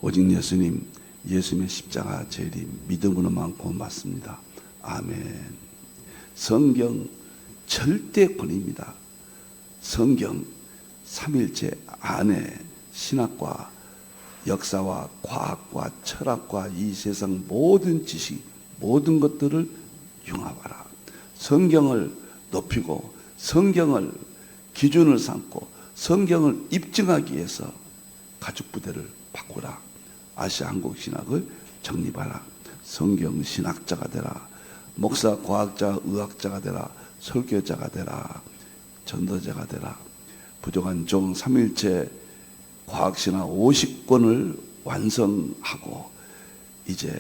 오직 예수님, 예수님의 십자가 재림 믿음으로만 구원받습니다. 아멘. 성경 절대 권위입니다. 성경 삼일체 안에 신학과 역사와 과학과 철학과 이 세상 모든 지식, 모든 것들을 융합하라. 성경을 높이고 성경을 기준을 삼고 성경을 입증하기 위해서 가죽부대를 바꾸라. 아시아 한국 신학을 정립하라. 성경 신학자가 되라. 목사, 과학자, 의학자가 되라. 설교자가 되라. 전도자가 되라. 부족한 종 삼일체 과학신학 50권을 완성하고 이제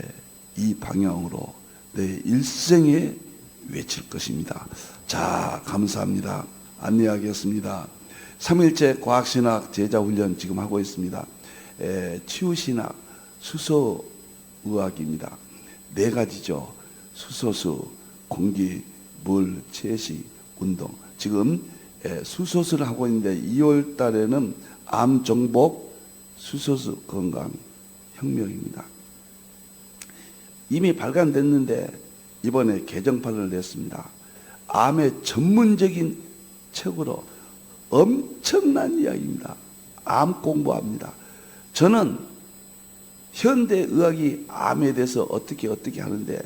이 방향으로 내 일생에 외칠 것입니다. 자, 감사합니다. 안내하겠습니다. 삼일체 과학신학 제자훈련 지금 하고 있습니다. 치유신학, 수소의학입니다. 4가지죠. 수소수, 공기, 물, 채식, 운동. 지금 수소수를 하고 있는데 2월 달에는 암 정복, 수소수 건강 혁명입니다. 이미 발간됐는데 이번에 개정판을 냈습니다. 암의 전문적인 책으로 엄청난 이야기입니다. 암 공부합니다. 저는 현대의학이 암에 대해서 어떻게 하는데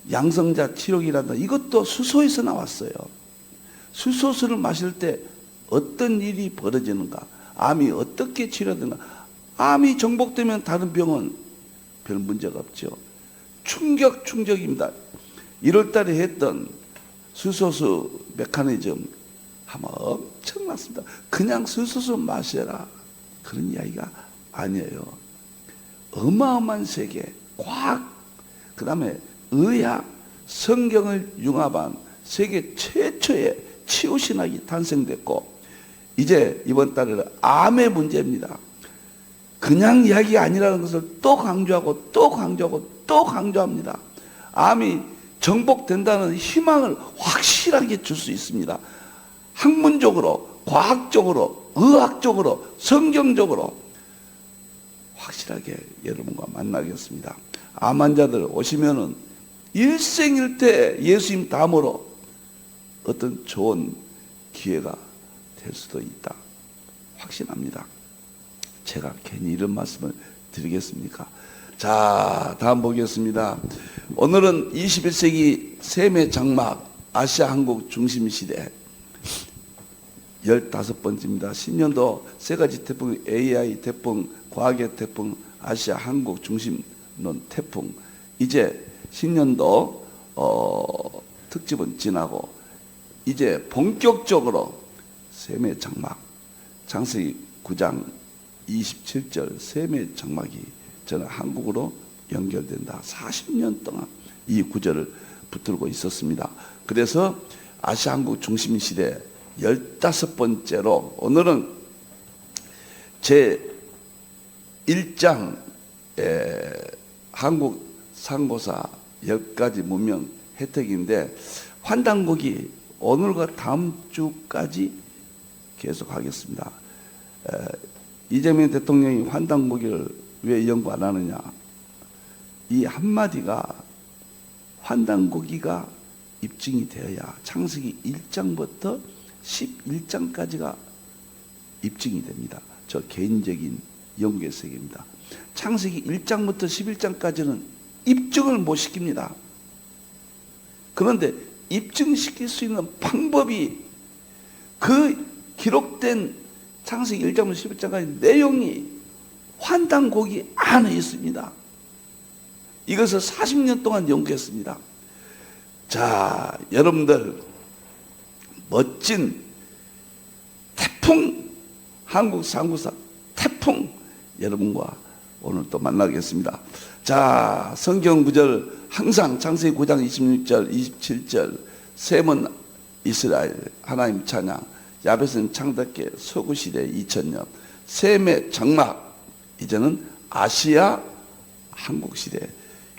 양성자 치료기란다. 이것도 수소에서 나왔어요. 수소수를 마실 때 어떤 일이 벌어지는가, 암이 어떻게 치료되는가. 암이 정복되면 다른 병은 별 문제가 없죠. 충격입니다. 1월 달에 했던 수소수 메커니즘 아마 엄청났습니다. 그냥 수소수 마셔라 그런 이야기가 아니에요. 어마어마한 세계, 과학, 그 다음에 의학, 성경을 융합한 세계 최초의 치유신학이 탄생됐고 이제 이번 달에는 암의 문제입니다. 그냥 이야기가 아니라는 것을 또 강조하고 또 강조하고 또 강조합니다. 암이 정복된다는 희망을 확실하게 줄 수 있습니다. 학문적으로, 과학적으로, 의학적으로, 성경적으로 확실하게 여러분과 만나겠습니다. 암 환자들 오시면은 일생일대 예수님 다음으로 어떤 좋은 기회가 될 수도 있다. 확신합니다. 제가 괜히 이런 말씀을 드리겠습니까? 자, 다음 보겠습니다. 오늘은 21세기 셈의 장막 아시아 한국 중심 시대 15번째입니다. 신년도 3가지 태풍, AI 태풍, 과학의 태풍, 아시아 한국 중심론 태풍. 이제 신년도 특집은 지나고 이제 본격적으로 셈의 장막, 창세기 9장 27절 셈의 장막이 저는 한국으로 연결된다. 40년 동안 이 구절을 붙들고 있었습니다. 그래서 아시아 한국 중심 시대 15번째로 오늘은 제 1장 한국 상고사 10가지 문명 혜택인데 환단곡이 오늘과 다음 주까지 계속하겠습니다. 이재명 대통령이 환단고기를 왜 연구 안 하느냐? 이 한마디가 환단고기가 입증이 되어야 창세기 1장부터 11장까지가 입증이 됩니다. 저 개인적인 연구의 세계입니다. 창세기 1장부터 11장까지는 입증을 못 시킵니다. 그런데 입증시킬 수 있는 방법이 그 기록된 창세기 1장부터 11장까지 내용이 환단고기 안에 있습니다. 이것을 40년 동안 연구했습니다. 자, 여러분들 멋진 태풍 한국 상구사 태풍 여러분과 오늘 또 만나겠습니다. 자, 성경 구절 항상 창세기 9장 26절 27절 셈은 이스라엘 하나님 찬양 야벳은 창답게 서구시대 2000년 셈의 장막 이제는 아시아 한국시대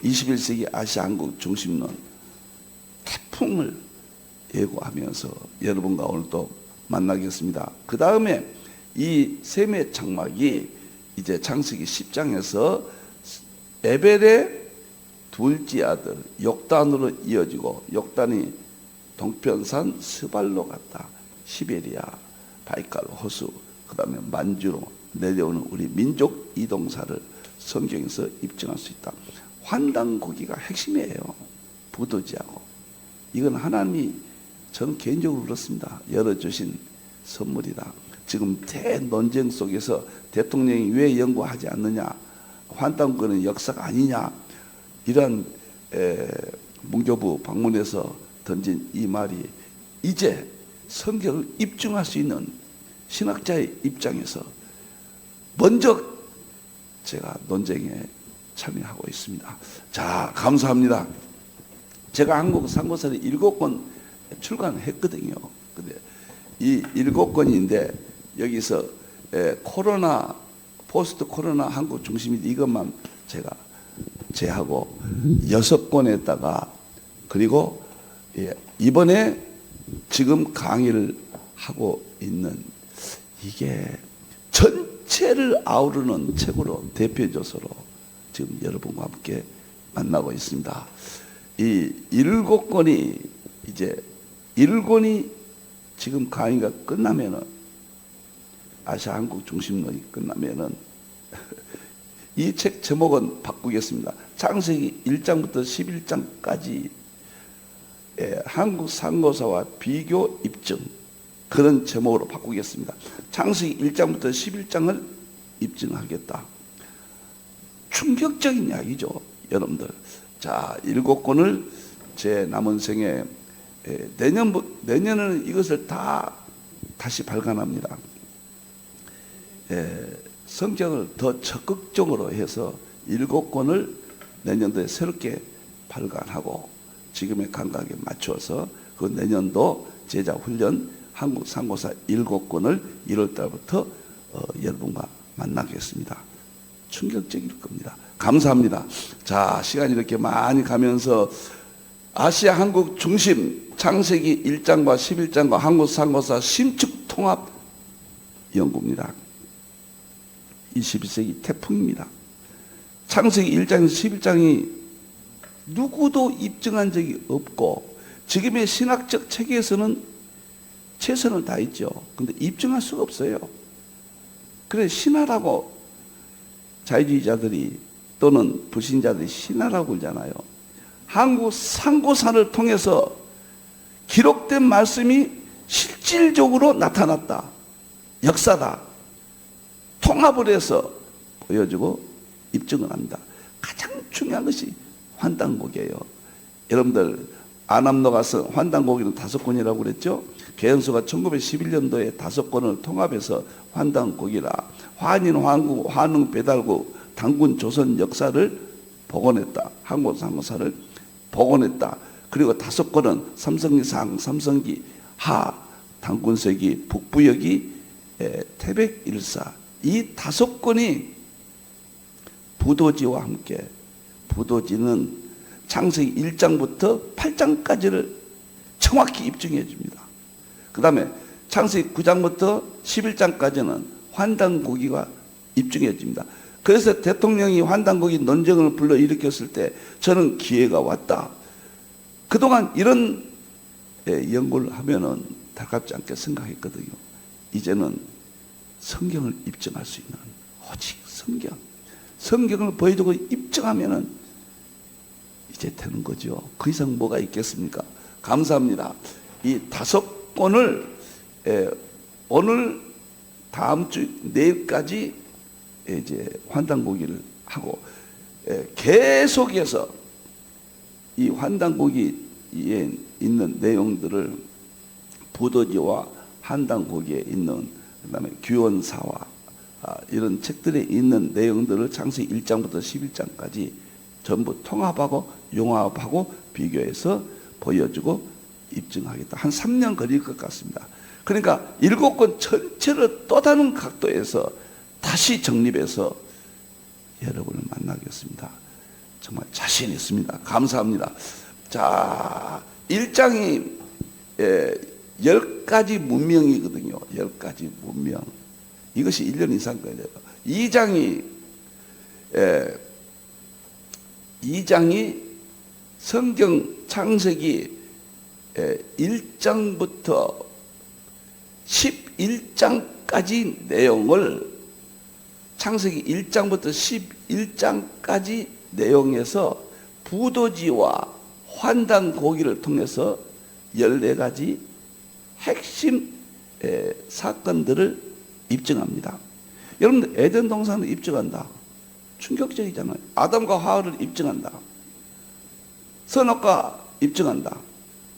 21세기 아시아 한국 중심론 태풍을 예고하면서 여러분과 오늘 또 만나겠습니다. 그 다음에 이 셈의 장막이 이제 창세기 10장에서 에벨의 둘째 아들 욕단으로 이어지고, 욕단이 동편산 스발로 갔다. 시베리아, 바이칼, 호수, 그 다음에 만주로 내려오는 우리 민족 이동사를 성경에서 입증할 수 있다. 환단고기가 핵심이에요. 부도지하고. 이건 하나님이 저는 개인적으로 그렇습니다. 열어주신 선물이다. 지금 대논쟁 속에서 대통령이 왜 연구하지 않느냐, 환단고기는 역사가 아니냐, 이런 문교부 방문에서 던진 이 말이 이제 성경을 입증할 수 있는 신학자의 입장에서 먼저 제가 논쟁에 참여하고 있습니다. 자, 감사합니다. 제가 한국 상고사를 7권 출간했거든요. 근데 이 7권인데 여기서 코로나, 포스트 코로나 한국 중심이 이것만 제가 제하고 6권에다가, 그리고 이번에 지금 강의를 하고 있는 이게 전체를 아우르는 책으로, 대표조서로 지금 여러분과 함께 만나고 있습니다. 이 7권이 이제 1권이 지금 강의가 끝나면은, 아시아 한국 중심론이 끝나면은 이 책 제목은 바꾸겠습니다. 창세기 1장부터 11장까지 한국 상고사와 비교 입증, 그런 제목으로 바꾸겠습니다. 창세기 1장부터 11장을 입증하겠다. 충격적인 이야기죠, 여러분들. 자, 7권을 제 남은 생에 내년에는 이것을 다시 발간합니다. 성경을 더 적극적으로 해서 7권을 내년도에 새롭게 발간하고, 지금의 감각에 맞추어서 그 내년도 제자 훈련 한국 상고사 7권을 1월 달부터 여러분과 만나겠습니다. 충격적일 겁니다. 감사합니다. 자, 시간이 이렇게 많이 가면서 아시아 한국 중심 창세기 1장과 11장과 한국 상고사 심축 통합 연구입니다. 21세기 태풍입니다. 창세기 1장에서 11장이 누구도 입증한 적이 없고, 지금의 신학적 체계에서는 최선을 다했죠. 근데 입증할 수가 없어요. 그래, 신화라고 자유주의자들이 또는 불신자들이 신화라고 그러잖아요. 한국 상고사를 통해서 기록된 말씀이 실질적으로 나타났다. 역사다. 통합을 해서 보여주고 입증을 합니다. 가장 중요한 것이 환단곡이에요. 여러분들 안암로 가서 환단곡이는 5권이라고 그랬죠. 개연수가 1911년도에 5권을 통합해서 환단곡이라, 환인, 환구, 환웅, 배달구, 당군, 조선 역사를 복원했다. 한국 상고사를 복원했다. 그리고 5권은 삼성기 상, 삼성기 하, 당군세기, 북부여기, 태백일사, 이 5권이 부도지와 함께, 부도지는 창세기 1장부터 8장까지를 정확히 입증해 줍니다. 그 다음에 창세기 9장부터 11장까지는 환단고기가 입증해 줍니다. 그래서 대통령이 환단고기 논쟁을 불러일으켰을 때 저는 기회가 왔다. 그동안 이런 연구를 하면은 다갑지 않게 생각했거든요. 이제는 성경을 입증할 수 있는, 오직 성경을 보여주고 입증하면은 이제 되는 거죠. 그 이상 뭐가 있겠습니까? 감사합니다. 이 5권을 오늘 다음 주 내일까지 이제 환단고기를 하고, 계속해서 이 환단고기에 있는 내용들을 부도지와 환단고기에 있는, 그다음에 규원사와 이런 책들에 있는 내용들을 창세기 1장부터 11장까지 전부 통합하고 융합하고 비교해서 보여주고 입증하겠다. 한 3년 걸릴 것 같습니다. 그러니까 7권 전체를 또 다른 각도에서 다시 정립해서 여러분을 만나겠습니다. 정말 자신 있습니다. 감사합니다. 자, 1장이 10가지 문명이거든요. 10가지 문명. 이것이 1년 이상 걸려요. 2장이 성경 창세기 1장부터 11장까지 내용을 창세기 1장부터 11장까지 내용에서 부도지와 환단고기를 통해서 14가지 핵심 사건들을 입증합니다. 여러분들 에덴 동산을 입증한다. 충격적이잖아요. 아담과 하와를 입증한다. 선악과 입증한다.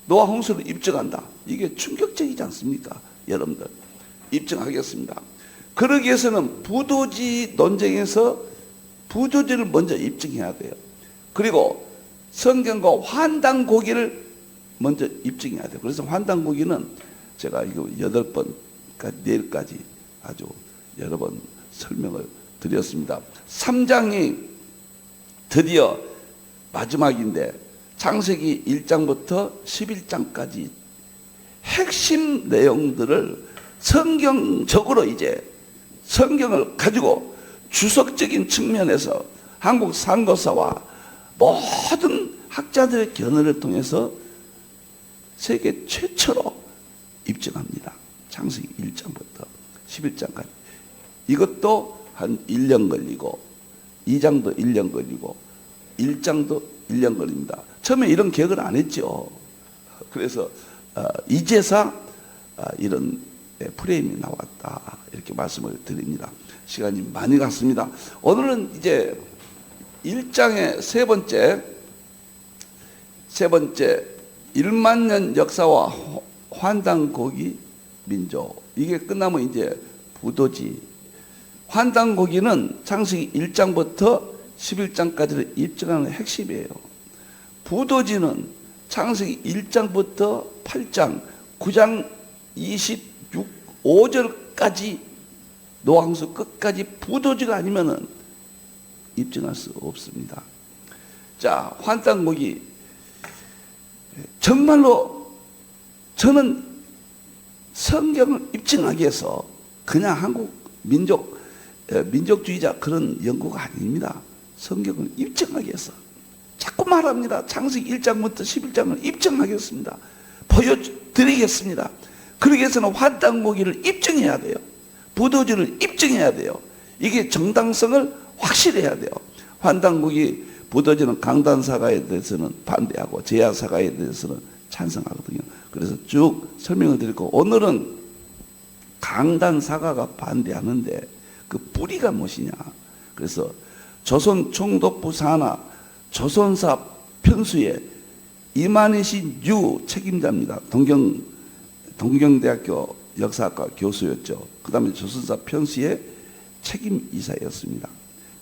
노아 홍수를 입증한다. 이게 충격적이지 않습니까? 여러분들 입증하겠습니다. 그러기 위해서는 부도지 논쟁에서 부도지를 먼저 입증해야 돼요. 그리고 성경과 환단고기를 먼저 입증해야 돼요. 그래서 환단고기는 제가 이거 8번, 내일까지 아주 여러 번 설명을 드렸습니다. 3장이 드디어 마지막인데 창세기 1장부터 11장까지 핵심 내용들을 성경적으로 이제 성경을 가지고 주석적인 측면에서 한국 선교사와 모든 학자들의 견해를 통해서 세계 최초로 입증합니다. 창세기 1장부터 11장까지. 이것도 한 1년 걸리고 2장도 1년 걸리고 1장도 1년 걸립니다. 처음에 이런 계획을 안 했죠. 그래서 이제서 이런 프레임이 나왔다 이렇게 말씀을 드립니다. 시간이 많이 갔습니다. 오늘은 이제 1장의 세 번째 1만 년 역사와 환단고기 민족. 이게 끝나면 이제 부도지. 환단고기는 창세기 1장부터 11장까지를 입증하는 핵심이에요. 부도지는 창세기 1장부터 8장, 9장 5절까지 노항수 끝까지 부도지가 아니면은 입증할 수 없습니다. 자, 환단고기. 정말로 저는 성경을 입증하기 위해서 그냥 한국 민족주의자 그런 연구가 아닙니다. 성경을 입증하기 위해서 자꾸 말합니다. 창세기 1장부터 11장을 입증하겠습니다. 보여드리겠습니다. 그러기 위해서는 환단고기를 입증해야 돼요. 부도지를 입증해야 돼요. 이게 정당성을 확실히 해야 돼요. 환단고기, 부도지는 강단사가에 대해서는 반대하고 제야사가에 대해서는 찬성하거든요. 그래서 쭉 설명을 드리고 오늘은 강단사가가 반대하는데 그 뿌리가 무엇이냐. 그래서 조선 총독부 산하 조선사 편수의 이만희신 유 책임자입니다. 동경대학교 역사학과 교수였죠. 그 다음에 조선사 편수의 책임이사였습니다.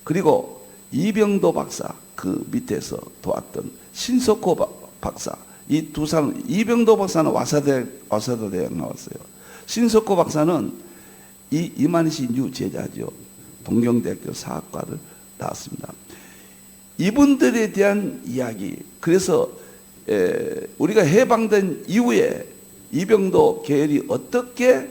그리고 이병도 박사 그 밑에서 도왔던 신석호 박사 이 두 사람. 이병도 박사는 와사다 대학 나왔어요. 신석호 박사는 이 이만희신 유 제자죠. 동경대학교 사학과를 나왔습니다. 이분들에 대한 이야기. 그래서 우리가 해방된 이후에 이병도 계열이 어떻게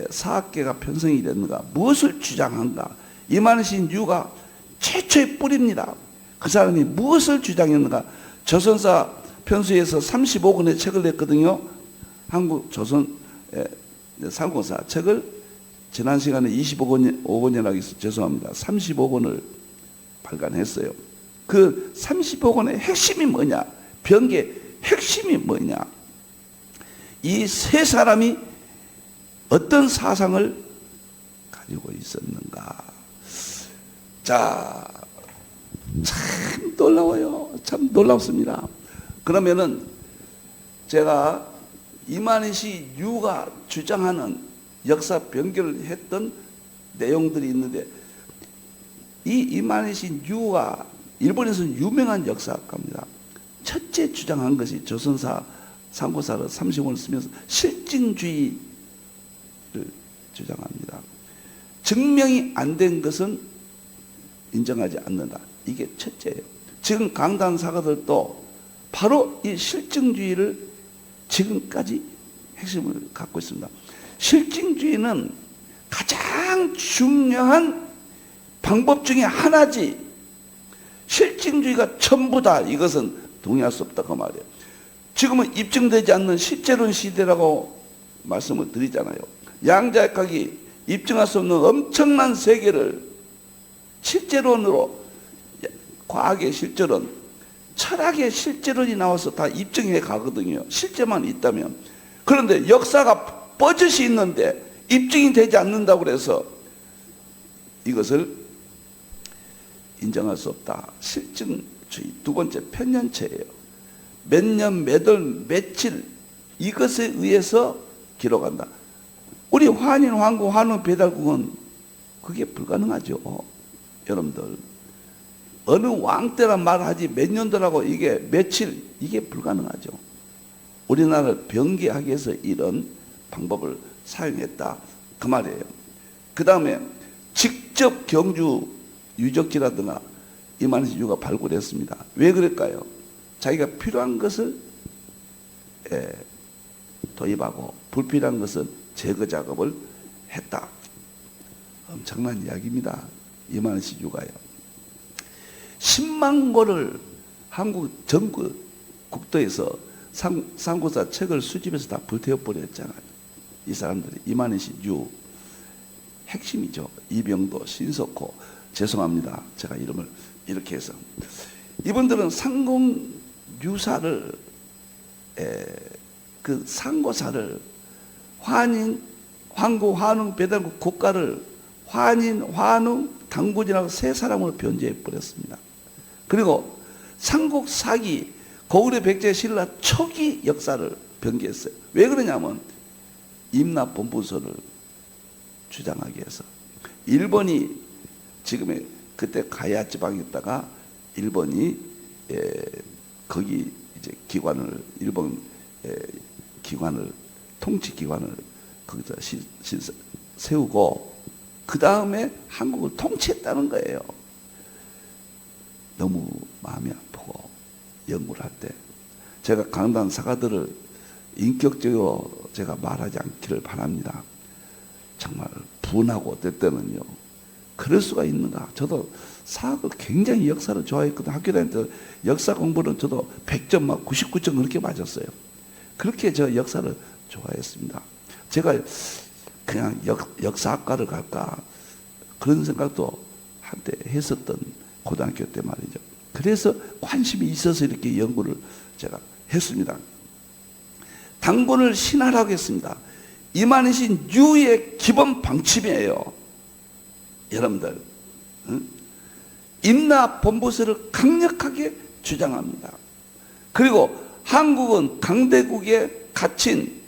사학계가 편성이 됐는가, 무엇을 주장한가. 이만희신 유가 최초의 뿌리입니다. 그 사람이 무엇을 주장했는가. 조선사 편수에서 35권의 책을 냈거든요. 한국 조선 상고사 책을 지난 시간에 25권이라고 해서 죄송합니다. 35권을 발간했어요. 그 35권의 핵심이 뭐냐, 변계 핵심이 뭐냐, 이 세 사람이 어떤 사상을 가지고 있었는가. 자, 참 놀라워요. 참 놀랍습니다. 그러면은 제가 이만희씨 유가 주장하는 역사 변결을 했던 내용들이 있는데, 이 이만희씨 유가 일본에서는 유명한 역사학가입니다. 첫째 주장한 것이 조선사 상고사를 30원을 쓰면서 실증주의를 주장합니다. 증명이 안 된 것은 인정하지 않는다. 이게 첫째예요. 지금 강단사가들도 바로 이 실증주의를 지금까지 핵심을 갖고 있습니다. 실증주의는 가장 중요한 방법 중에 하나지 실증주의가 전부다, 이것은 동의할 수 없다 그 말이에요. 지금은 입증되지 않는 실제론 시대라고 말씀을 드리잖아요. 양자역학이 입증할 수 없는 엄청난 세계를 실제론으로, 과학의 실제론, 철학의 실제론이 나와서 다 입증해 가거든요. 실제만 있다면. 그런데 역사가 뻐짓이 있는데 입증이 되지 않는다고 그래서 이것을 인정할 수 없다. 실증주의. 두 번째, 편년체예요. 몇 년, 몇 월, 며칠, 이것에 의해서 기록한다. 우리 환인, 환구, 환우, 배달국은 그게 불가능하죠. 여러분들. 어느 왕 때란 말을 하지 몇 년도라고 이게 며칠, 이게 불가능하죠. 우리나라를 병기하기 위해서 이런 방법을 사용했다 그 말이에요. 그 다음에 직접 경주 유적지라든가 이만희 유가 발굴했습니다. 왜 그럴까요? 자기가 필요한 것을 도입하고 불필요한 것은 제거 작업을 했다. 엄청난 이야기입니다. 이만희 유가요. 10만 권을 한국 전국 국도에서 상고사 책을 수집해서 다 불태워버렸잖아요. 이 사람들이. 이만희 유 핵심이죠. 이병도, 신석호. 죄송합니다. 제가 이름을 이렇게 해서. 이분들은 상공유사를, 그 상고사를 환인, 환구, 환웅, 배달국 국가를 환인, 환웅, 당군이라고 세 사람으로 변제해 버렸습니다. 그리고 삼국사기, 고구려 백제 신라 초기 역사를 변개했어요. 왜 그러냐면 임나본부설을 주장하기 위해서. 일본이 지금의 그때 가야 지방에 있다가 일본이 거기 이제 기관을, 일본 기관을, 통치 기관을 거기서 세우고 그 다음에 한국을 통치했다는 거예요. 너무 마음이 아프고 연구를 할 때 제가 강단 사가들을 인격적으로 제가 말하지 않기를 바랍니다. 정말 분하고 때때는요, 그럴 수가 있는가. 저도 사학을 굉장히 역사를 좋아했거든요. 학교 다닐 때 역사 공부는 저도 100점 막 99점 그렇게 맞았어요. 그렇게 저 역사를 좋아했습니다. 제가 그냥 역사학과를 갈까 그런 생각도 한때 했었던 고등학교 때 말이죠. 그래서 관심이 있어서 이렇게 연구를 제가 했습니다. 당군을 신하라고 했습니다. 이만희신 유의 기본 방침이에요. 여러분들, 임나본부설을 강력하게 주장합니다. 그리고 한국은 강대국에 갇힌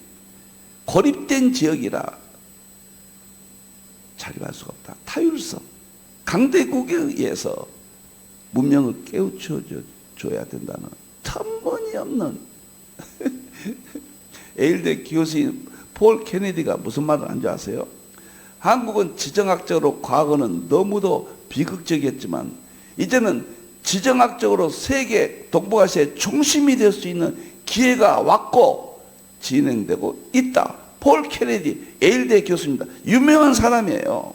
고립된 지역이라 자립할 수가 없다. 타율성, 강대국에 의해서 문명을 깨우쳐줘야 된다는 터무니없는 에일대 교수인 폴 케네디가 무슨 말을 한 줄 아세요? 한국은 지정학적으로 과거는 너무도 비극적이었지만 이제는 지정학적으로 세계 동북아시아의 중심이 될 수 있는 기회가 왔고 진행되고 있다. 폴 케네디, 에일대 교수입니다. 유명한 사람이에요.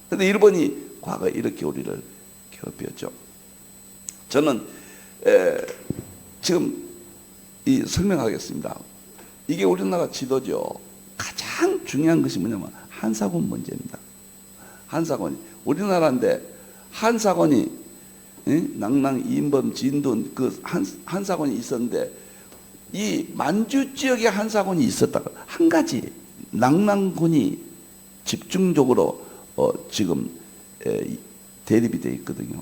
그런데 일본이 과거에 이렇게 우리를 괴롭혔죠. 저는 지금 설명하겠습니다. 이게 우리나라 지도죠. 가장 중요한 것이 뭐냐면 한사권 문제입니다. 한사권이 우리나라인데 한사권이 낭랑, 이인범, 진돈 그 한사권이 있었는데 이 만주 지역에 한사권이 있었다. 한 가지 낭랑군이 집중적으로 지금 대립이 되어 있거든요.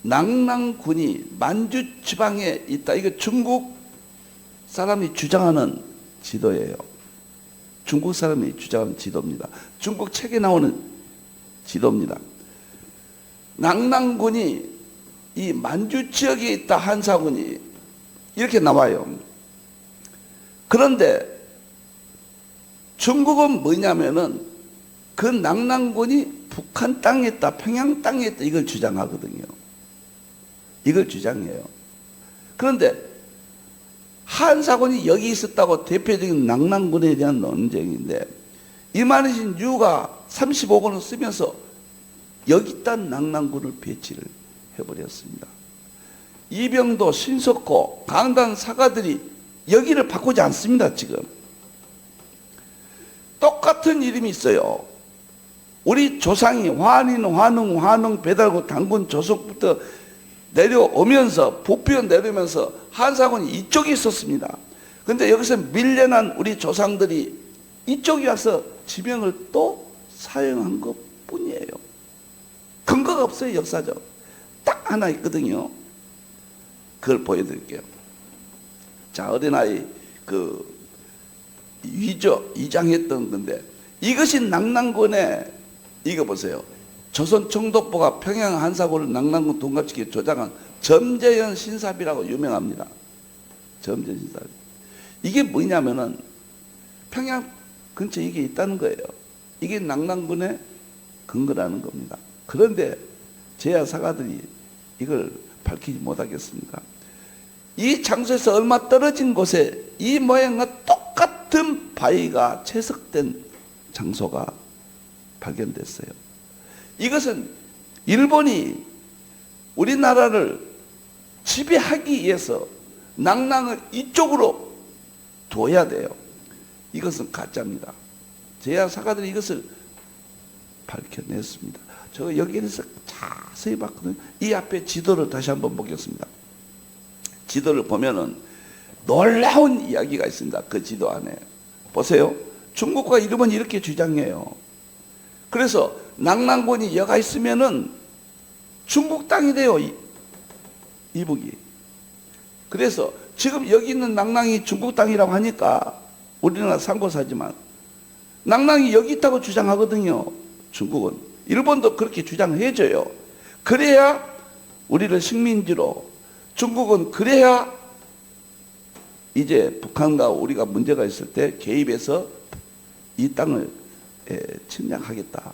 낭랑군이 만주 지방에 있다. 이거 중국 사람이 주장하는 지도예요. 중국 사람이 주장하는 지도입니다. 중국 책에 나오는 지도입니다. 낭랑군이 이 만주 지역에 있다. 한사군이 이렇게 나와요. 그런데 중국은 뭐냐면은 그 낭랑군이 북한 땅에 있다, 평양 땅에 있다 이걸 주장하거든요. 이걸 주장해요. 그런데 한사군이 여기 있었다고 대표적인 낭랑군에 대한 논쟁인데 이만희신 유가 35권을 쓰면서 여기다 낙랑군을 배치를 해버렸습니다. 이병도, 신석호, 강단 사가들이 여기를 바꾸지 않습니다. 지금 똑같은 이름이 있어요. 우리 조상이 환인, 환웅, 환웅, 배달구, 당군, 조석부터 내려오면서 북비어 내려오면서 한사군이 이쪽에 있었습니다. 근데 여기서 밀려난 우리 조상들이 이쪽에 와서 지명을 또 사용한 것 뿐이에요. 근거가 없어요. 역사적 딱 하나 있거든요. 그걸 보여드릴게요. 자, 어린아이 위장했던 건데, 이것이 낙랑군의, 이거 보세요. 조선 총독부가 평양 한사군을 낙랑군 동갑시키게 조장한 점재현 신사비라고 유명합니다. 점재현 신사비. 이게 뭐냐면은 평양 근처에 이게 있다는 거예요. 이게 낙랑군의 근거라는 겁니다. 그런데 제야 사가들이 이걸 밝히지 못하겠습니까? 이 장소에서 얼마 떨어진 곳에 이 모양과 똑같은 바위가 채석된 장소가 발견됐어요. 이것은 일본이 우리나라를 지배하기 위해서 낙랑을 이쪽으로 둬야 돼요. 이것은 가짜입니다. 제야 사가들이 이것을 밝혀냈습니다. 저 여기에서 자세히 봤거든요. 이 앞에 지도를 다시 한번 보겠습니다. 지도를 보면은 놀라운 이야기가 있습니다. 그 지도 안에 보세요. 중국과 일본이 이렇게 주장해요. 그래서 낙랑군이 여가 있으면은 중국 땅이 돼요. 이북이. 그래서 지금 여기 있는 낙랑이 중국 땅이라고 하니까 우리나라 상고사지만 낙랑이 여기 있다고 주장하거든요. 중국은. 일본도 그렇게 주장해줘요. 그래야 우리를 식민지로, 중국은 그래야 이제 북한과 우리가 문제가 있을 때 개입해서 이 땅을 침략하겠다.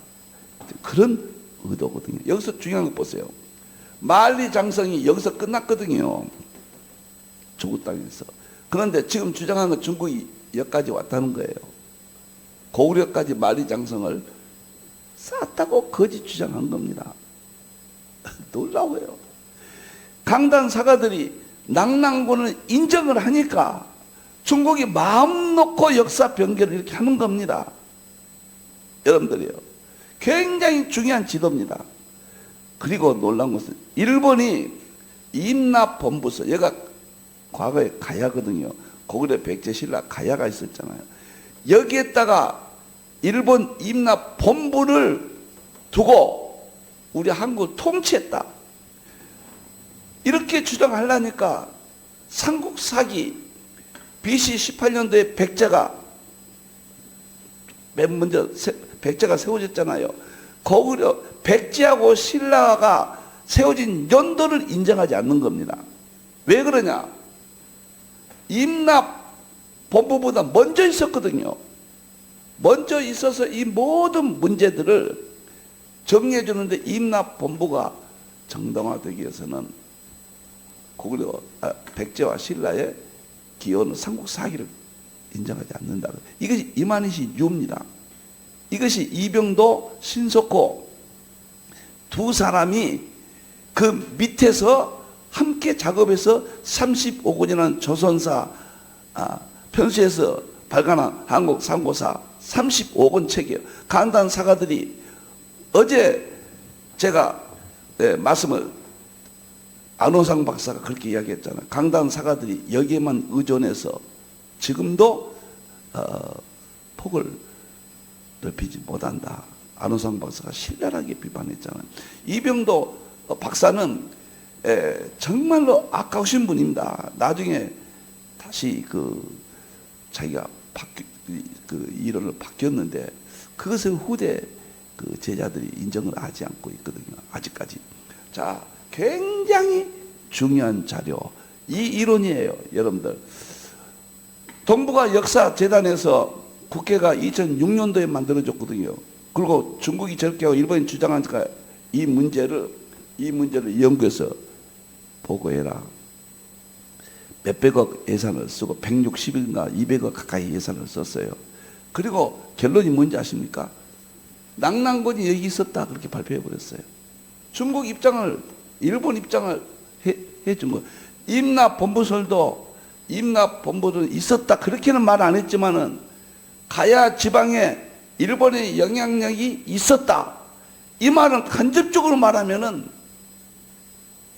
그런 의도거든요. 여기서 중요한 거 보세요. 만리장성이 여기서 끝났거든요. 중국 땅에서. 그런데 지금 주장한 건 중국이 여기까지 왔다는 거예요. 고구려까지 만리장성을 쌓았다고 거짓 주장한 겁니다. 놀라워요. 강단 사가들이 낙랑군을 인정을 하니까 중국이 마음 놓고 역사 변경을 이렇게 하는 겁니다. 여러분들이요. 굉장히 중요한 지도입니다. 그리고 놀라운 것은 일본이 임납본부서, 여기가 과거에 가야거든요. 고구려 백제 신라 가야가 있었잖아요. 여기에다가 일본 임납본부를 두고 우리 한국을 통치했다. 이렇게 주장하려니까 삼국사기 BC 18년도에 백제가 맨 먼저 백제가 세워졌잖아요. 고구려 백제하고 신라가 세워진 연도를 인정하지 않는 겁니다. 왜 그러냐? 임납본부보다 먼저 있었거든요. 먼저 있어서 이 모든 문제들을 정리해 주는데 임납본부가 정당화되기 위해서는 고구려 백제와 신라의 기원은 삼국사기를 인정하지 않는다. 이것이 이만희씨 유입니다. 이것이 이병도, 신석호 두 사람이 그 밑에서 함께 작업해서 35권이라는 조선사 편수에서 발간한 한국 삼고사 35권 책이에요. 간단 사가들이 어제 제가 말씀을 안호상 박사가 그렇게 이야기했잖아요. 강단 사가들이 여기에만 의존해서 지금도 폭을 넓히지 못한다. 안호상 박사가 신랄하게 비판했잖아요. 이병도 박사는 정말로 아까우신 분입니다. 나중에 다시 자기가 이론을 바뀌었는데 그것을 후대 제자들이 인정을 하지 않고 있거든요. 아직까지. 자, 굉장히 중요한 자료. 이 이론이에요, 여러분들. 동북아 역사재단에서 국회가 2006년도에 만들어졌거든요. 그리고 중국이 저렇게 하고 일본이 주장하니까 이 문제를 연구해서 보고해라. 몇백억 예산을 쓰고 160일인가 200억 가까이 예산을 썼어요. 그리고 결론이 뭔지 아십니까? 낙랑군이 여기 있었다 그렇게 발표해 버렸어요. 중국 입장을, 일본 입장을 해준 거. 임납본부는 있었다 그렇게는 말 안 했지만은 가야 지방에 일본의 영향력이 있었다. 이 말은 간접적으로 말하면은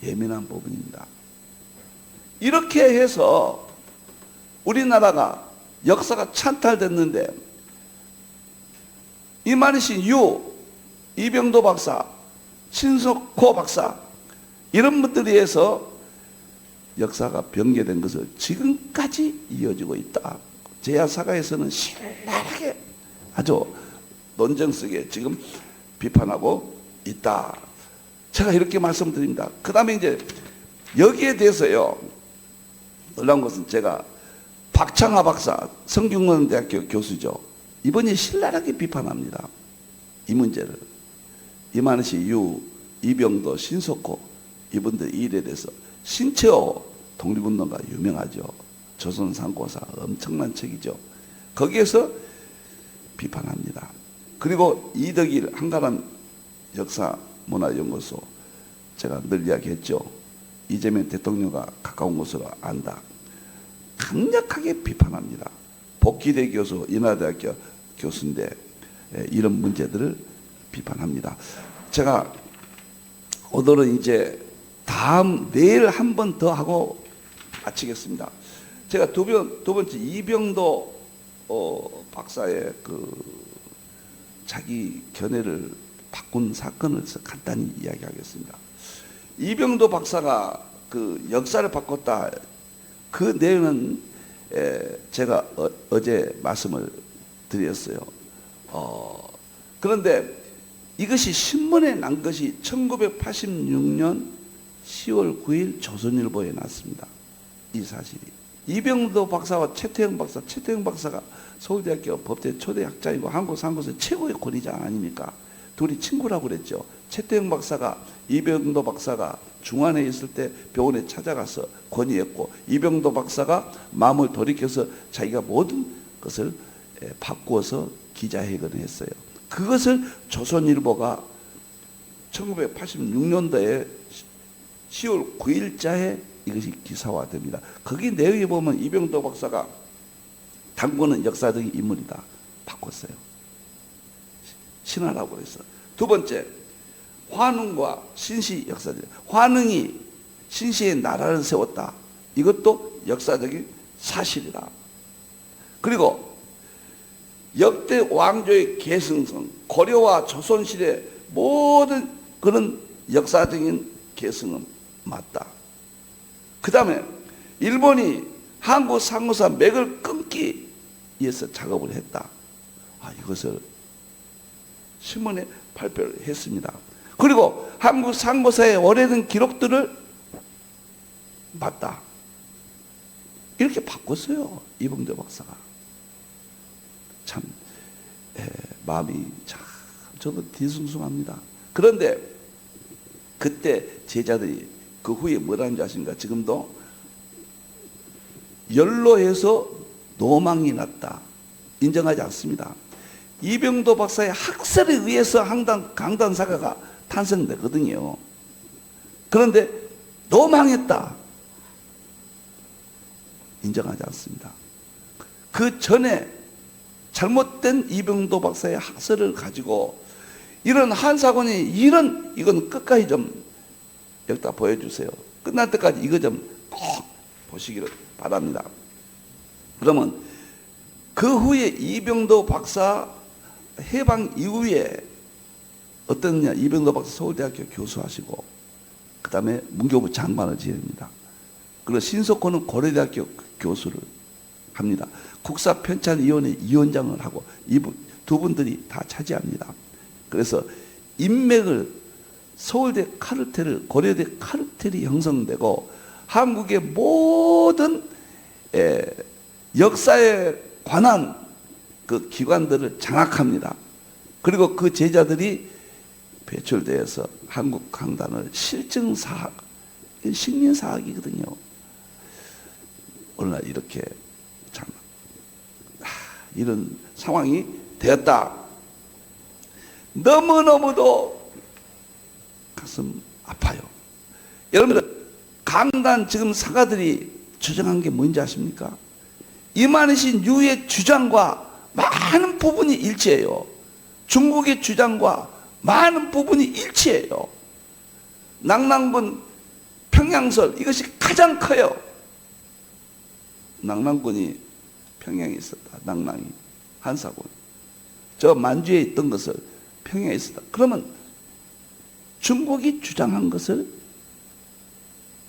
예민한 부분입니다. 이렇게 해서 우리나라가 역사가 찬탈됐는데 이만희씨 이병도 박사, 신석호 박사 이런 분들에 의해서 역사가 변개된 것을 지금까지 이어지고 있다. 제야사가에서는 신랄하게 아주 논쟁 속에 지금 비판하고 있다. 제가 이렇게 말씀드립니다. 그 다음에 이제 여기에 대해서요, 놀라운 것은 제가 박창하 박사, 성균관대학교 교수죠. 이번에 신랄하게 비판합니다. 이 문제를. 이만희, 이병도, 신석호 이분들 일에 대해서 신채호 독립운동가 유명하죠. 조선상고사 엄청난 책이죠. 거기에서 비판합니다. 그리고 이덕일 한가람 역사문화연구소 제가 늘 이야기했죠. 이재명 대통령과 가까운 것으로 안다. 강력하게 비판합니다. 복희대 교수, 인하대학교 교수인데 이런 문제들을 비판합니다. 제가 오늘은 이제 내일 한 번 더 하고 마치겠습니다. 제가 두 번째 이병도 박사의 자기 견해를 바꾼 사건을 간단히 이야기하겠습니다. 이병도 박사가 역사를 바꿨다. 그 내용은 제가 어제 말씀을 드렸어요. 그런데 이것이 신문에 난 것이 1986년 10월 9일 조선일보에 났습니다. 이 사실이. 이병도 박사와 최태영 박사가 서울대학교 법대 초대학자이고 한국 상고서 최고의 권위자 아닙니까? 둘이 친구라고 그랬죠. 최태영 박사가 이병도 박사가 중환에 있을 때 병원에 찾아가서 권유했고, 이병도 박사가 마음을 돌이켜서 자기가 모든 것을 바꾸어서 기자회견을 했어요. 그것을 조선일보가 1986년도에 10월 9일자에 이것이 기사화됩니다. 거기 내용에 보면 이병도 박사가 당구는 역사적인 인물이다. 바꿨어요. 신하라고 해서. 두 번째, 환웅과 신시 역사적. 환웅이 신시의 나라를 세웠다. 이것도 역사적인 사실이다. 그리고 역대 왕조의 계승성, 고려와 조선시대 모든 그런 역사적인 계승은 맞다. 그 다음에 일본이 한국 상고사 맥을 끊기 위해서 작업을 했다. 이것을 신문에 발표를 했습니다. 그리고 한국 상고사의 오래된 기록들을 맞다. 이렇게 바꿨어요. 이병도 박사가. 참 마음이 참 저도 뒤숭숭합니다. 그런데 그때 제자들이 그 후에 뭐라는 줄 아십니까? 지금도 연로해서 노망이 났다. 인정하지 않습니다. 이병도 박사의 학설에 의해서 강단사가가 탄생되거든요. 그런데 노망했다. 인정하지 않습니다. 그 전에 잘못된 이병도 박사의 학설을 가지고 이런 한사관이 이건 끝까지 좀 여기다 보여주세요. 끝날 때까지 이거 좀 꼭 보시기를 바랍니다. 그러면 그 후에 이병도 박사 해방 이후에 어떠냐? 이병도 박사 서울대학교 교수하시고 그 다음에 문교부 장관을 지냅니다. 그리고 신석호는 고려대학교 교수를 합니다. 국사편찬위원회 위원장을 하고 두 분들이 다 차지합니다. 그래서 인맥을 서울대 카르텔을 고려대 카르텔이 형성되고 한국의 모든 역사에 관한 그 기관들을 장악합니다. 그리고 그 제자들이 배출되어서 한국 강단을 실증사학, 식민사학이거든요. 오늘날 이렇게 참 이런 상황이 되었다. 너무너무도 가슴 아파요. 여러분들, 강단 지금 사가들이 주장한 게 뭔지 아십니까? 이만희신 유의 주장과 많은 부분이 일치해요. 중국의 주장과 많은 부분이 일치해요. 낙랑군 평양설, 이것이 가장 커요. 낙랑군이 평양에 있었다. 낙랑이 한사군, 저 만주에 있던 것을 평양에 있었다. 그러면 중국이 주장한 것을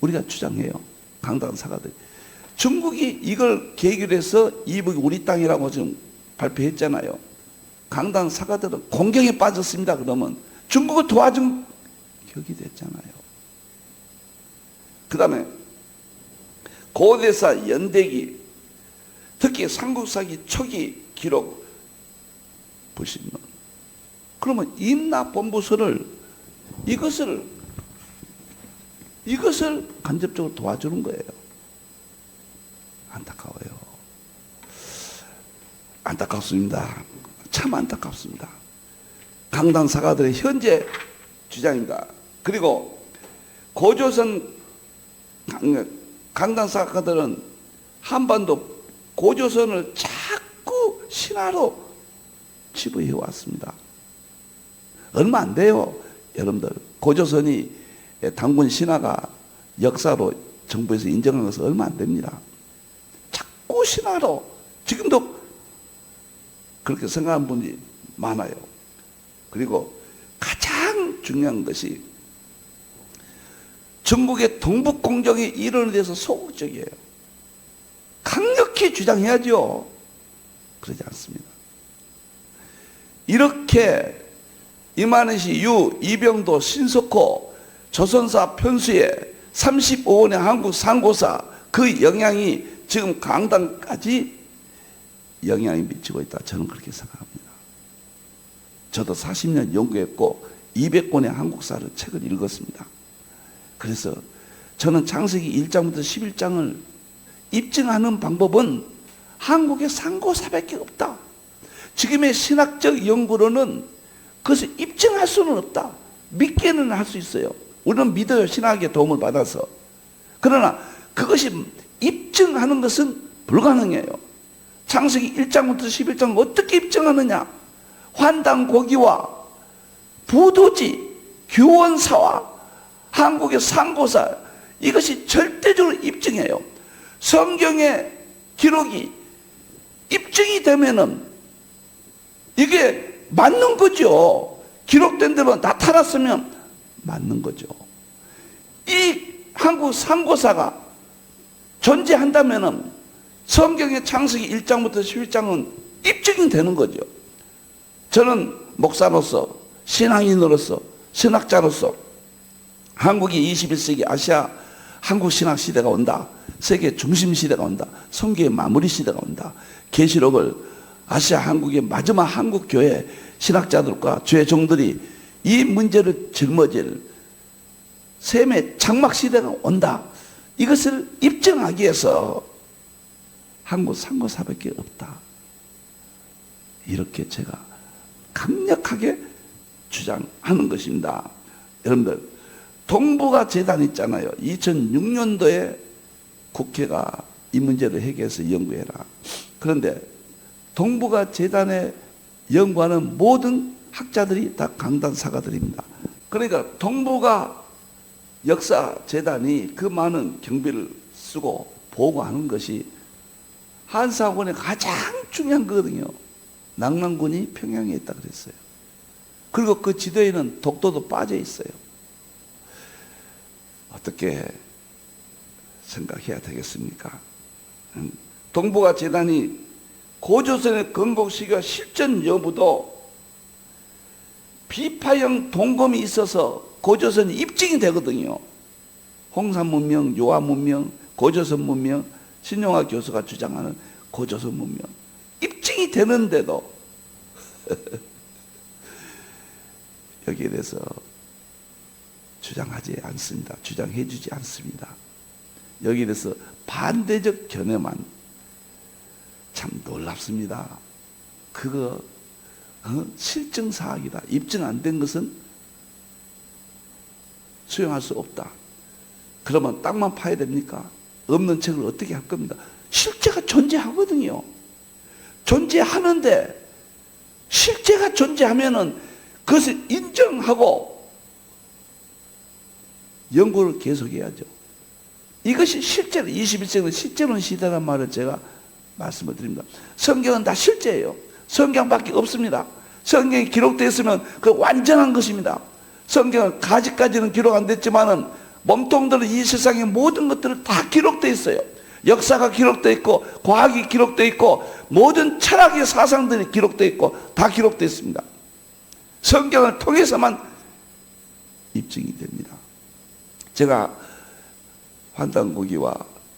우리가 주장해요. 강단 사가들이. 중국이 이걸 계기로 해서 이북이 우리 땅이라고 지금 발표했잖아요. 강단 사가들은 공경에 빠졌습니다. 그러면 중국을 도와준 격이 됐잖아요. 그 다음에 고대사 연대기, 특히 삼국사기 초기 기록 보시면, 그러면 임나본부서를 이것을 간접적으로 도와주는 거예요. 안타까워요. 안타깝습니다. 참 안타깝습니다. 강단 사가들의 현재 주장입니다. 그리고 고조선 강단 사가들은 한반도 고조선을 자꾸 신화로 치부해 왔습니다. 얼마 안 돼요. 여러분들, 고조선이 단군 신화가 역사로 정부에서 인정한 것은 얼마 안 됩니다. 자꾸 신화로, 지금도 그렇게 생각하는 분이 많아요. 그리고 가장 중요한 것이 중국의 동북공정이 이론에 대해서 소극적이에요. 강력히 주장해야죠. 그러지 않습니다. 이렇게 이만희씨, 유, 이병도, 신석호, 조선사 편수에 35원의 한국 상고사, 그 영향이 지금 강단까지 영향이 미치고 있다. 저는 그렇게 생각합니다. 저도 40년 연구했고 200권의 한국사를 책을 읽었습니다. 그래서 저는 창세기 1장부터 11장을 입증하는 방법은 한국의 상고사밖에 없다. 지금의 신학적 연구로는 그것을 입증할 수는 없다. 믿기는 할 수 있어요. 우리는 믿어요. 신학의 도움을 받아서. 그러나 그것이 입증하는 것은 불가능해요. 창세기 1장부터 11장 어떻게 입증하느냐? 환단고기와 부도지, 규원사와 한국의 상고사, 이것이 절대적으로 입증해요. 성경의 기록이 입증이 되면은 이게 맞는 거죠. 기록된 대로 나타났으면 맞는 거죠. 이 한국 상고사가 존재한다면은 성경의 창세기 1장부터 11장은 입증이 되는 거죠. 저는 목사로서, 신앙인으로서, 신학자로서 한국이 21세기 아시아 한국 신학 시대가 온다. 세계 중심 시대가 온다. 성경의 마무리 시대가 온다. 계시록을 아시아 한국의 마지막 한국 교회 신학자들과 주의 종들이 이 문제를 짊어질 셈의 장막 시대가 온다. 이것을 입증하기 위해서 한국 상고사밖에 없다. 이렇게 제가 강력하게 주장하는 것입니다. 여러분들, 동북아 재단 있잖아요. 2006년도에 국회가 이 문제를 해결해서 연구해라. 그런데 동북아 재단에 연구하는 모든 학자들이 다 강단 사가들입니다. 그러니까 동북아 역사 재단이 그 많은 경비를 쓰고 보고하는 것이 한사군의 가장 중요한 거거든요. 낙랑군이 평양에 있다 그랬어요. 그리고 그 지도에는 독도도 빠져 있어요. 어떻게 생각해야 되겠습니까? 동북아 재단이 고조선의 건국 시기와 실전 여부도 비파형 동검이 있어서 고조선이 입증이 되거든요. 홍산 문명, 요하 문명, 고조선 문명, 신용화 교수가 주장하는 고조선 문명 입증이 되는데도 여기에 대해서 주장하지 않습니다. 주장해 주지 않습니다. 여기에 대해서 반대적 견해만 참 놀랍습니다. 그거 실증사학이다. 입증 안 된 것은 수용할 수 없다. 그러면 땅만 파야 됩니까? 없는 책을 어떻게 할 겁니다? 실제가 존재하거든요. 존재하는데 실제가 존재하면은 그것을 인정하고 연구를 계속해야죠. 이것이 실제로 21세기는 실제로는 시대란 말을 제가 말씀을 드립니다. 성경은 다 실제예요. 성경밖에 없습니다. 성경이 기록되어 있으면 그 완전한 것입니다. 성경은 가지까지는 기록 안 됐지만은 몸통들은 이 세상의 모든 것들을 다 기록되어 있어요. 역사가 기록되어 있고 과학이 기록되어 있고 모든 철학의 사상들이 기록되어 있고 다 기록되어 있습니다. 성경을 통해서만 입증이 됩니다. 제가 환단고기와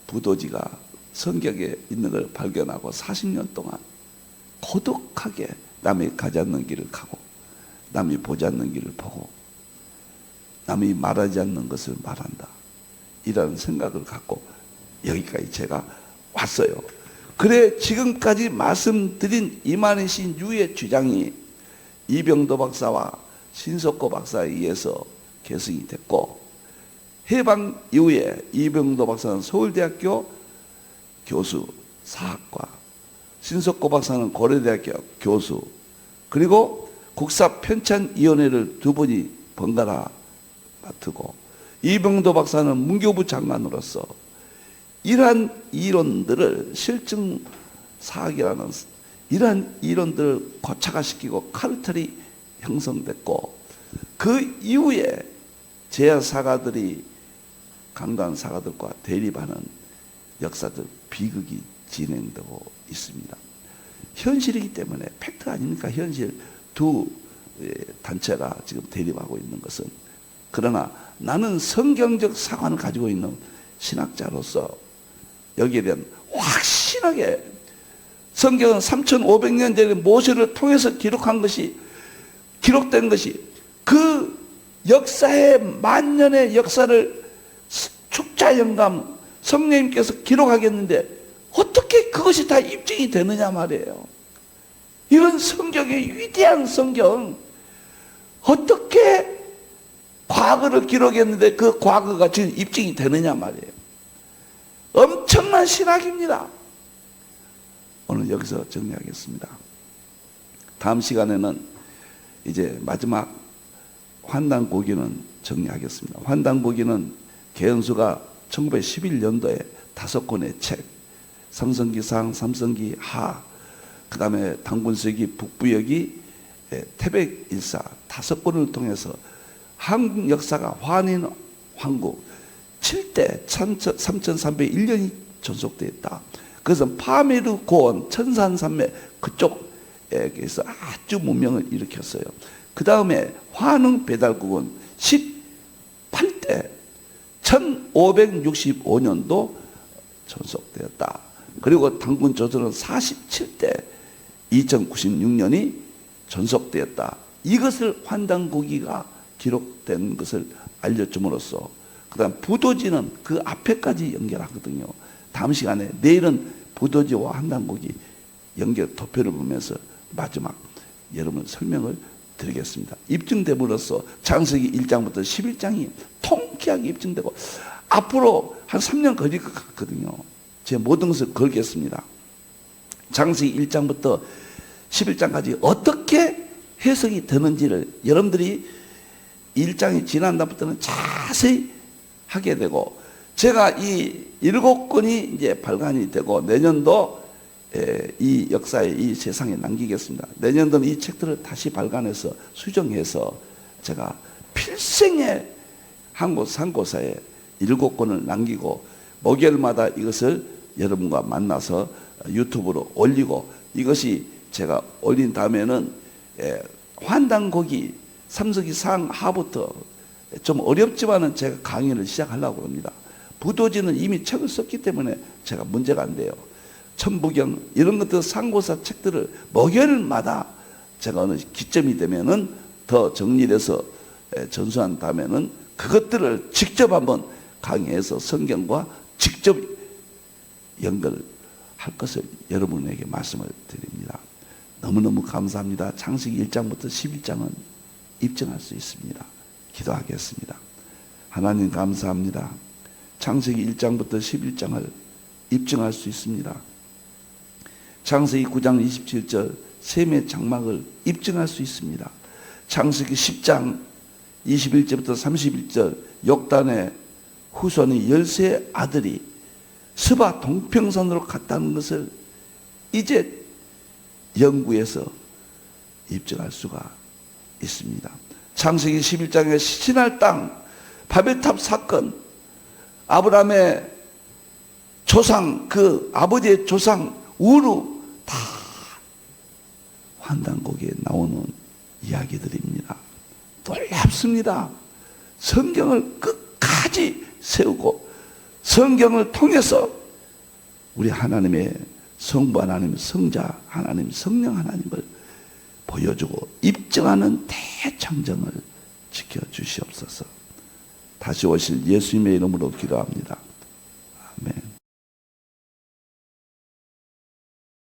부도지가 성경에 있는 걸 발견하고 40년 동안 고독하게 남이 가지 않는 길을 가고 남이 보지 않는 길을 보고 남이 말하지 않는 것을 말한다, 이라는 생각을 갖고 여기까지 제가 왔어요. 그래 지금까지 말씀드린 이만희 시인 유의 주장이 이병도 박사와 신석고 박사에 의해서 계승이 됐고, 해방 이후에 이병도 박사는 서울대학교 교수 사학과, 신석고 박사는 고려대학교 교수, 그리고 국사편찬위원회를 두 분이 번갈아 맡고, 이병도 박사는 문교부 장관으로서 이러한 이론들을 실증사학이라는 이러한 이론들을 고착화시키고 카르텔이 형성됐고, 그 이후에 제야사가들이 강단 사가들과 대립하는 역사들, 비극이 진행되고 있습니다. 현실이기 때문에 팩트 아닙니까? 현실. 두 단체가 지금 대립하고 있는 것은. 그러나 나는 성경적 사관을 가지고 있는 신학자로서 여기에 대한 확실하게, 성경은 3,500년 전에 모세를 통해서 기록된 것이 그 역사의 만년의 역사를 축자영감 성령님께서 기록하겠는데 어떻게 그것이 다 입증이 되느냐 말이에요. 이런 성경의 위대한 성경, 어떻게 과거를 기록했는데 그 과거가 지금 입증이 되느냐 말이에요. 엄청난 신학입니다. 오늘 여기서 정리하겠습니다. 다음 시간에는 이제 마지막 환단고기는 정리하겠습니다. 환단고기는 개연수가 1911년도에 5권의 책, 삼성기상, 삼성기하, 그 다음에 당군서기, 북부여기, 태백일사 5권을 통해서 한국 역사가 환인 황국 7대 3301년이 존속되어 있다. 그것은 파메르 고원, 천산산맥 그쪽에서 아주 문명을 일으켰어요. 그 다음에 환흥 배달국은 18대 1565년도 존속되었다. 그리고 당군 조선은 47대 2096년이 존속되었다. 이것을 환단고기가 기록된 것을 알려줌으로써, 그 다음 부도지는 그 앞에까지 연결하거든요. 다음 시간에, 내일은 부도지와 환단고기 연결 도표를 보면서 마지막 여러분 설명을 드리겠습니다. 입증됨으로써 창세기 1장부터 11장이 통쾌하게 입증되고, 앞으로 한 3년 걸릴 것 같거든요. 제 모든 것을 걸겠습니다. 창세기 1장부터 11장까지 어떻게 해석이 되는지를 여러분들이 1장이 지난 다음부터는 자세히 하게 되고, 제가 이 7권이 이제 발간이 되고 내년도 이 역사에, 이 세상에 남기겠습니다. 내년도는 이 책들을 다시 발간해서 수정해서 제가 필생의 한국 상고사에 7권을 남기고 목요일마다 이것을 여러분과 만나서 유튜브로 올리고, 이것이 제가 올린 다음에는 환단고기 삼성기 상하부터 좀 어렵지만은 제가 강의를 시작하려고 합니다. 부도지는 이미 책을 썼기 때문에 제가 문제가 안 돼요. 천부경 이런 것들 상고사 책들을 목요일마다 제가 어느 기점이 되면은 더 정리해서 전수한 다음에는 그것들을 직접 한번 강의해서 성경과 직접 연결할 것을 여러분에게 말씀을 드립니다. 너무너무 감사합니다. 창세기 1장부터 11장은 입증할 수 있습니다. 기도하겠습니다. 하나님 감사합니다. 창세기 1장부터 11장을 입증할 수 있습니다. 창세기 9장 27절 셈의 장막을 입증할 수 있습니다. 창세기 10장 21절부터 31절 욕단의 후손의 13 아들이 스바 동평선으로 갔다는 것을 이제 연구해서 입증할 수가 있습니다. 창세기 11장의 신할 땅 바벨탑 사건, 아브라함의 조상, 그 아버지의 조상 우르 다 환단곡에 나오는 이야기들입니다. 놀랍습니다. 성경을 끝까지 세우고 성경을 통해서 우리 하나님의 성부 하나님, 성자 하나님, 성령 하나님을 보여주고 입증하는 대청정을 지켜주시옵소서. 다시 오실 예수님의 이름으로 기도합니다.